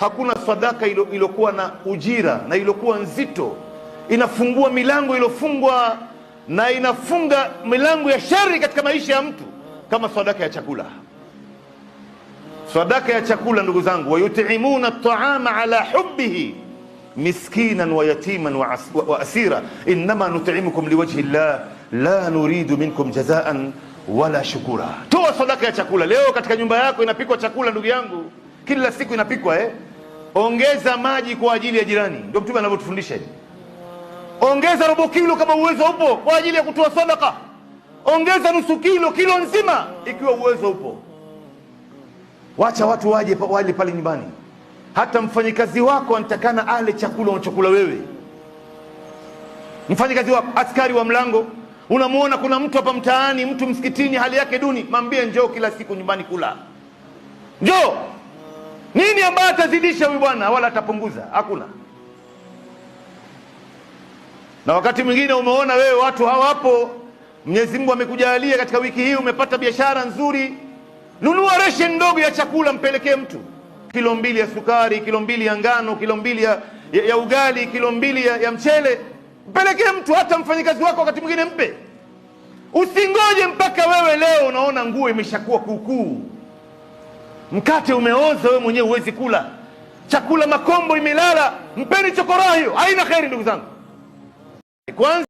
Hakuna sadaka iliyokuwa na ujira na iliyokuwa nzito, inafungua milango iliyofungwa na inafunga milango ya shari katika maisha ya mtu, kama sadaka ya chakula. Sadaka ya chakula, ndugu zangu, wayutimuna at'ama ala hubbihi miskinan wa yatiman wa asira innama nut'imukum liwajhi llah la nuridu minkum jazaan wala shukura. Toa sadaka ya chakula. Leo katika nyumba yako inapikwa chakula, ndugu yangu, kila siku inapikwa. Ongeza maji kwa ajili ya jirani, ndio Mtume anavyotufundisha hivi. Ongeza robo kilo kama uwezo upo kwa ajili ya kutoa sadaka. Ongeza nusu kilo, kilo nzima ikiwa uwezo upo. Wacha watu waje wale pale nyumbani. Hata mfanyikazi wako anatakana ale chakula unachokula wewe. Mfanyikazi wako, askari wa mlango, unamuona kuna mtu hapa mtaani, mtu msikitini, hali yake duni, mwambie njoo kila siku nyumbani kula. Njoo. Nini ambaye atazidisha huyu bwana wala atapunguza? Hakuna. Na wakati mwingine umeona wewe watu hawapo, Mwenyezi Mungu amekujalia katika wiki hii umepata biashara nzuri, nunua ration ndogo ya chakula, mpelekee mtu. Kilo 2 ya sukari, kilo 2 ya ngano, kilo 2 ya ugali, kilo 2 ya mchele, mpelekee mtu. Hata mfanyikazi wako wakati mwingine mpe. Usingoje mpaka wewe leo unaona nguo imeshakuwa kuukuu, mkate umeoza, wewe mwenyewe huwezi kula, chakula makombo imelala, mpeni chokora hiyo, haina kheri ndugu zangu. Kwanza